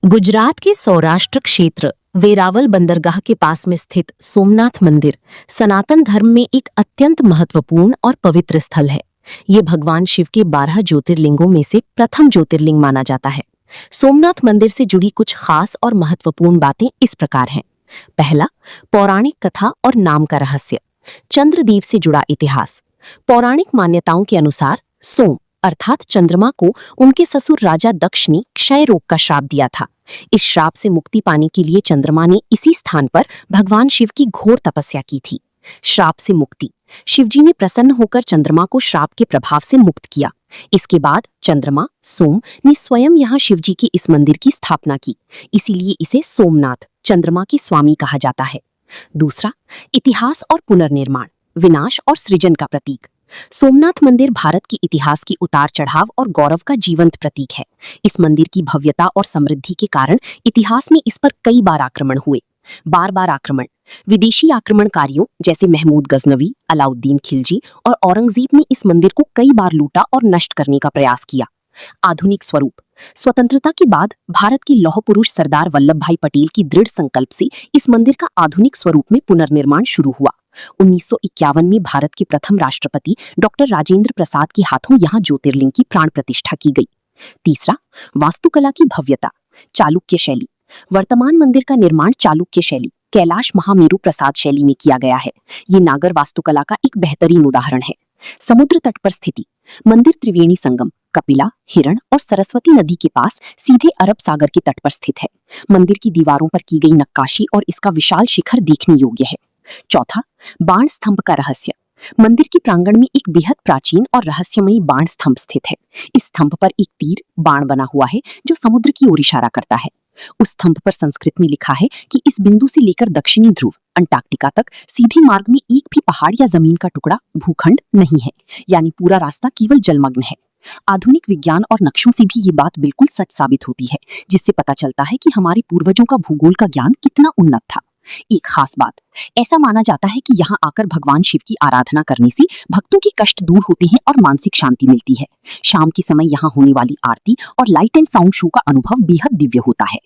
गुजरात के सौराष्ट्र क्षेत्र वेरावल बंदरगाह के पास में स्थित सोमनाथ मंदिर सनातन धर्म में एक अत्यंत महत्वपूर्ण और पवित्र स्थल है। ये भगवान शिव के 12 ज्योतिर्लिंगों में से प्रथम ज्योतिर्लिंग माना जाता है। सोमनाथ मंदिर से जुड़ी कुछ खास और महत्वपूर्ण बातें इस प्रकार हैं। पहला, पौराणिक कथा और नाम का रहस्य। चंद्रदेव से जुड़ा इतिहास। पौराणिक मान्यताओं के अनुसार सोम अर्थात चंद्रमा को उनके ससुर राजा दक्ष ने क्षय रोग का श्राप दिया था। इस श्राप से मुक्ति पाने के लिए चंद्रमा ने इसी स्थान पर भगवान शिव की घोर तपस्या की थी। श्राप से मुक्ति। शिवजी ने प्रसन्न होकर चंद्रमा को श्राप के प्रभाव से मुक्त किया। इसके बाद चंद्रमा सोम ने स्वयं यहाँ शिवजी के इस मंदिर की स्थापना की। इसीलिए इसे सोमनाथ चंद्रमा के स्वामी कहा जाता है। दूसरा, इतिहास और पुनर्निर्माण, विनाश और सृजन का प्रतीक। सोमनाथ मंदिर भारत के इतिहास की उतार चढ़ाव और गौरव का जीवंत प्रतीक है। इस मंदिर की भव्यता और समृद्धि के कारण इतिहास में इस पर कई बार आक्रमण हुए। बार आक्रमण। विदेशी आक्रमणकारियों जैसे महमूद गजनवी, अलाउद्दीन खिलजी और औरंगजेब ने इस मंदिर को कई बार लूटा और नष्ट करने का प्रयास किया। आधुनिक स्वरूप। स्वतंत्रता के बाद भारत के लौह पुरुष सरदार वल्लभ भाई पटेल की दृढ़ संकल्प से इस मंदिर का आधुनिक स्वरूप में पुनर्निर्माण शुरू हुआ। 1951 में भारत के प्रथम राष्ट्रपति डॉक्टर राजेंद्र प्रसाद के हाथों यहां ज्योतिर्लिंग की प्राण प्रतिष्ठा की गई। तीसरा, वास्तुकला की भव्यता। चालुक्य शैली। वर्तमान मंदिर का निर्माण चालुक्य शैली कैलाश महामेरु प्रसाद शैली में किया गया है। ये नागर वास्तुकला का एक बेहतरीन उदाहरण है। समुद्र तट पर स्थिति। मंदिर त्रिवेणी संगम, कपिला, हिरण और सरस्वती नदी के पास सीधे अरब सागर के तट पर स्थित है। मंदिर की दीवारों पर की गई नक्काशी और इसका विशाल शिखर देखने योग्य है। चौथा, बाण स्तंभ का रहस्य। मंदिर के प्रांगण में एक बेहद प्राचीन और रहस्यमयी बाण स्तंभ स्थित है। इस स्तंभ पर एक तीर बाण बना हुआ है जो समुद्र की ओर इशारा करता है। उस स्तंभ पर संस्कृत में लिखा है कि इस बिंदु से लेकर दक्षिणी ध्रुव अंटार्कटिका तक सीधे मार्ग में एक भी पहाड़ या जमीन का टुकड़ा भूखंड नहीं है, यानी पूरा रास्ता केवल जलमग्न है। आधुनिक विज्ञान और नक्शों से भी ये बात बिल्कुल सच साबित होती है, जिससे पता चलता है कि हमारे पूर्वजों का भूगोल का ज्ञान कितना उन्नत था। एक खास बात, ऐसा माना जाता है कि यहाँ आकर भगवान शिव की आराधना करने से भक्तों के कष्ट दूर होते हैं और मानसिक शांति मिलती है। शाम के समय यहाँ होने वाली आरती और लाइट एंड साउंड शो का अनुभव बेहद दिव्य होता है।